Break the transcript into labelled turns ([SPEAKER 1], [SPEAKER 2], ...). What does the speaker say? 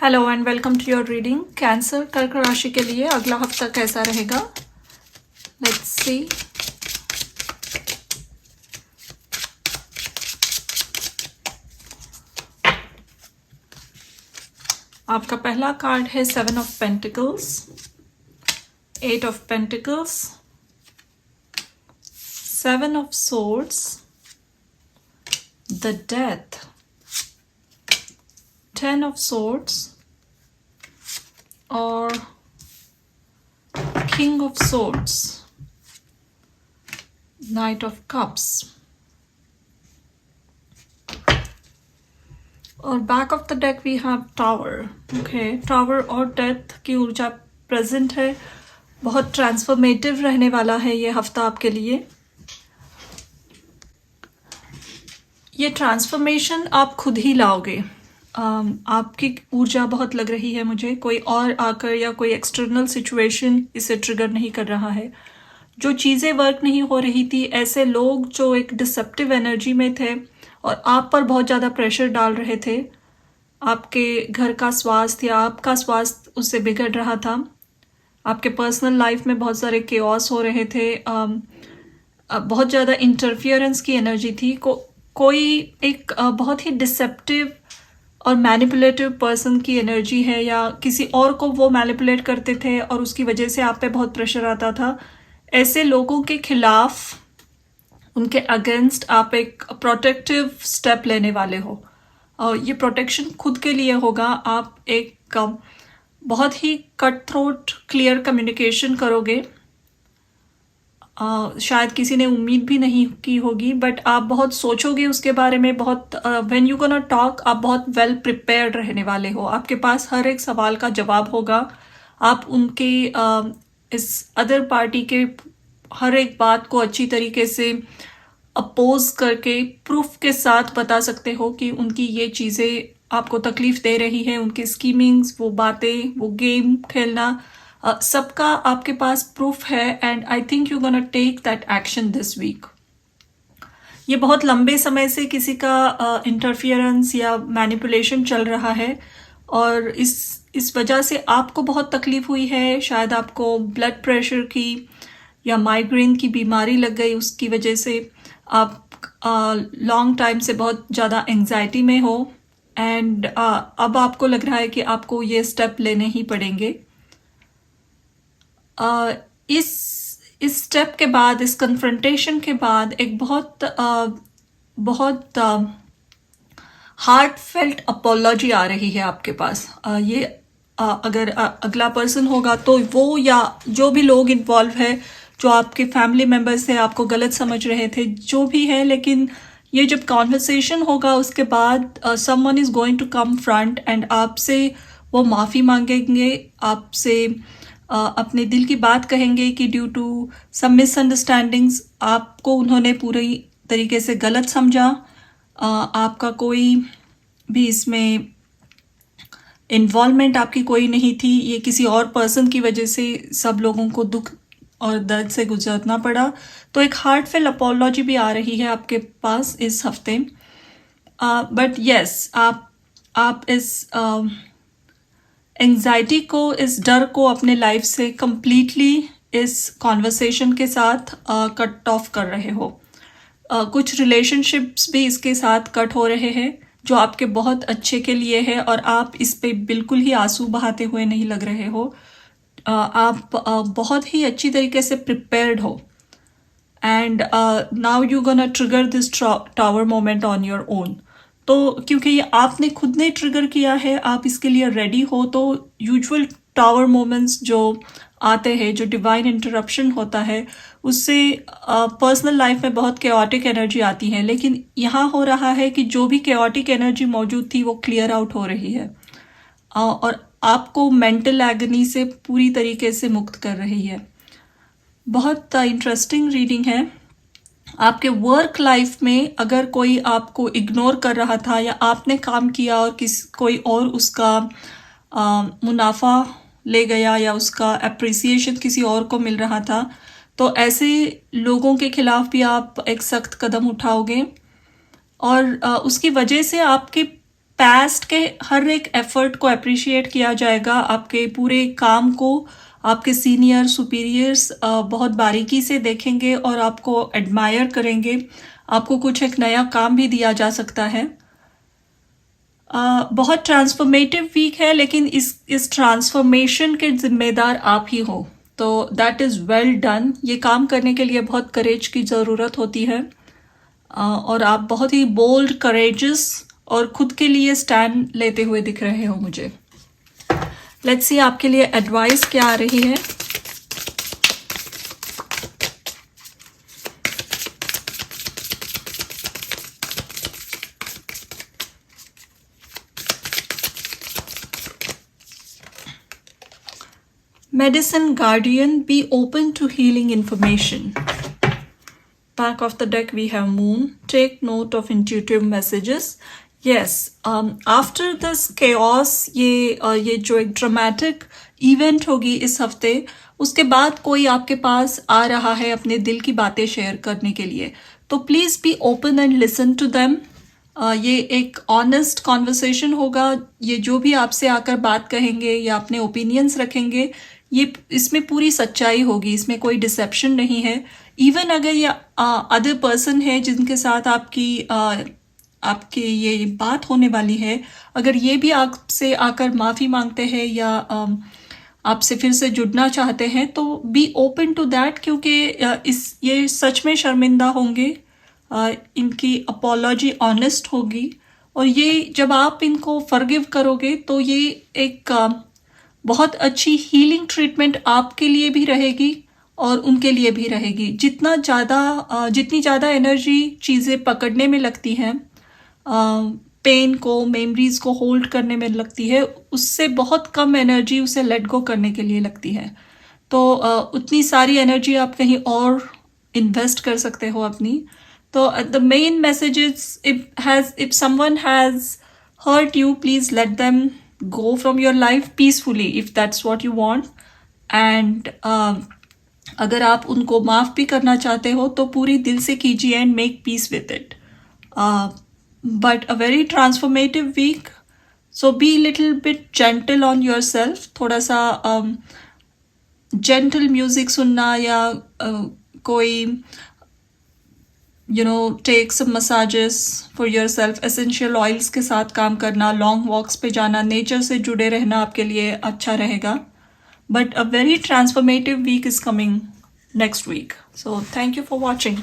[SPEAKER 1] Hello and welcome to your reading. Cancer कर्क राशि के लिए अगला हफ्ता कैसा रहेगा, लेट्स सी। आपका पहला कार्ड है 7 of pentacles, 8 of pentacles, 7 of swords, the death, 10 of swords और king of swords, knight of cups. और back of the deck we have tower. Okay, tower और डेथ की ऊर्जा प्रेजेंट है। बहुत ट्रांसफॉर्मेटिव रहने वाला है ये हफ्ता आपके लिए। ये ट्रांसफॉर्मेशन आप खुद ही लाओगे। आपकी ऊर्जा बहुत लग रही है मुझे, कोई और आकर या कोई एक्सटर्नल सिचुएशन इसे ट्रिगर नहीं कर रहा है। जो चीज़ें वर्क नहीं हो रही थी, ऐसे लोग जो एक डिसेप्टिव एनर्जी में थे और आप पर बहुत ज़्यादा प्रेशर डाल रहे थे, आपके घर का स्वास्थ्य या आपका स्वास्थ्य उससे बिगड़ रहा था, आपके पर्सनल लाइफ में बहुत सारे केओस हो रहे थे, बहुत ज़्यादा इंटरफियरेंस की एनर्जी थी। कोई एक बहुत ही डिसेप्टिव और मैनिपुलेटिव पर्सन की एनर्जी है, या किसी और को वो मैनिपुलेट करते थे और उसकी वजह से आप पे बहुत प्रेशर आता था। ऐसे लोगों के खिलाफ, उनके अगेंस्ट आप एक प्रोटेक्टिव स्टेप लेने वाले हो। और ये प्रोटेक्शन खुद के लिए होगा। आप एक बहुत ही कट थ्रोट क्लियर कम्युनिकेशन करोगे। शायद किसी ने उम्मीद भी नहीं की होगी, बट आप बहुत सोचोगे उसके बारे में। बहुत व्हेन यू गोना टॉक, आप बहुत वेल प्रिपेयर्ड रहने वाले हो। आपके पास हर एक सवाल का जवाब होगा। आप उनके इस अदर पार्टी के हर एक बात को अच्छी तरीके से अपोज करके प्रूफ के साथ बता सकते हो कि उनकी ये चीज़ें आपको तकलीफ दे रही है। उनकी स्कीमिंग्स, वो बातें, वो गेम खेलना, सबका आपके पास प्रूफ है। And I think you gonna take that action this week. ये बहुत लंबे समय से किसी का इंटरफियरेंस या मैनिपुलेशन चल रहा है और इस वजह से आपको बहुत तकलीफ हुई है। शायद आपको ब्लड प्रेशर की या माइग्रेन की बीमारी लग गई, उसकी वजह से आप लॉन्ग टाइम से बहुत ज़्यादा एंजाइटी में हो। एंड अब आपको लग रहा है कि आपको ये स्टेप लेने ही पड़ेंगे। इस स्टेप के बाद, इस कन्फ्रंटेशन के बाद एक बहुत हार्ट फेल्ट अपोलॉजी आ रही है आपके पास। ये अगर अगला पर्सन होगा तो वो, या जो भी लोग इन्वॉल्व है, जो आपके फैमिली मेम्बर्स थे, आपको गलत समझ रहे थे, जो भी है, लेकिन ये जब कॉन्वर्सेशन होगा उसके बाद someone is going to come front and आपसे वो माफ़ी मांगेंगे, आपसे अपने दिल की बात कहेंगे कि ड्यू टू सम मिसअंडरस्टैंडिंग्स आपको उन्होंने पूरी तरीके से गलत समझा। आपका कोई भी इसमें इन्वॉल्वमेंट आपकी कोई नहीं थी। ये किसी और पर्सन की वजह से सब लोगों को दुख और दर्द से गुजरना पड़ा। तो एक हार्टफेल अपॉलॉजी भी आ रही है आपके पास इस हफ्ते। बट यस, आप इस एंजाइटी को, इस डर को अपने लाइफ से कंप्लीटली इस कॉन्वर्सेशन के साथ कट ऑफ कर रहे हो। कुछ रिलेशनशिप्स भी इसके साथ कट हो रहे हैं जो आपके बहुत अच्छे के लिए है, और आप इस पे बिल्कुल ही आंसू बहाते हुए नहीं लग रहे हो। आप बहुत ही अच्छी तरीके से प्रिपेयर्ड हो। And now you gonna trigger this tower moment on your own. तो क्योंकि ये आपने खुद ने ट्रिगर किया है, आप इसके लिए रेडी हो। तो यूजुअल टावर मोमेंट्स जो आते हैं, जो डिवाइन इंटरप्शन होता है, उससे पर्सनल लाइफ में बहुत केओटिक एनर्जी आती है। लेकिन यहाँ हो रहा है कि जो भी केओटिक एनर्जी मौजूद थी वो क्लियर आउट हो रही है और आपको मेंटल एगनी से पूरी तरीके से मुक्त कर रही है। बहुत इंटरेस्टिंग रीडिंग है। आपके वर्क लाइफ में अगर कोई आपको इग्नोर कर रहा था, या आपने काम किया और कोई और उसका मुनाफा ले गया, या उसका अप्रिसिएशन किसी और को मिल रहा था, तो ऐसे लोगों के खिलाफ भी आप एक सख्त कदम उठाओगे। और उसकी वजह से आपके पास्ट के हर एक एफर्ट को अप्रिशिएट किया जाएगा, आपके पूरे काम को आपके सीनियर सुपीरियर्स बहुत बारीकी से देखेंगे और आपको एडमायर करेंगे। आपको कुछ एक नया काम भी दिया जा सकता है। बहुत ट्रांसफॉर्मेटिव वीक है, लेकिन इस ट्रांसफॉर्मेशन के जिम्मेदार आप ही हो, तो दैट इज़ वेल डन। ये काम करने के लिए बहुत करेज की ज़रूरत होती है और आप बहुत ही बोल्ड, करेजस और खुद के लिए स्टैंड लेते हुए दिख रहे हो मुझे। लेट्स सी आपके लिए एडवाइस क्या आ रही है। Medicine Guardian, be open to healing information. Back of the deck we have Moon. Take note of intuitive messages. Yes, after this chaos, ये जो एक ड्रामेटिक इवेंट होगी इस हफ्ते, उसके बाद कोई आपके पास आ रहा है अपने दिल की बातें शेयर करने के लिए, तो please be open and listen to them. ये एक ऑनेस्ट कॉन्वर्सेशन होगा। ये जो भी आपसे आकर बात कहेंगे या अपने ओपिनियंस रखेंगे, ये इसमें पूरी सच्चाई होगी, इसमें कोई डिसेप्शन नहीं है। इवन अगर ये अदर पर्सन है जिनके साथ आपके ये बात होने वाली है, अगर ये भी आपसे आकर माफ़ी मांगते हैं या आपसे फिर से जुड़ना चाहते हैं, तो बी ओपन टू दैट, क्योंकि ये सच में शर्मिंदा होंगे। इनकी अपॉलॉजी ऑनेस्ट होगी और ये जब आप इनको फॉरगिव करोगे तो ये एक बहुत अच्छी हीलिंग ट्रीटमेंट आपके लिए भी रहेगी और उनके लिए भी रहेगी। जितनी ज़्यादा एनर्जी चीज़ें पकड़ने में लगती हैं, पेन को, मेमोरीज को होल्ड करने में लगती है, उससे बहुत कम एनर्जी उसे लेट गो करने के लिए लगती है। तो उतनी सारी एनर्जी आप कहीं और इन्वेस्ट कर सकते हो अपनी। तो the main message is, if someone has hurt you, please let them go from your life peacefully if that's what you want. And अगर आप उनको माफ़ भी करना चाहते हो तो पूरी दिल से कीजिए and make peace with it. But a very transformative week, so be little bit gentle on yourself. थोड़ा सा gentle music सुनना या कोई take some massages for yourself, essential oils के साथ काम करना, long walks पे जाना, नेचर से जुड़े रहना आपके लिए अच्छा रहेगा। But a very transformative week is coming next week. So thank you for watching.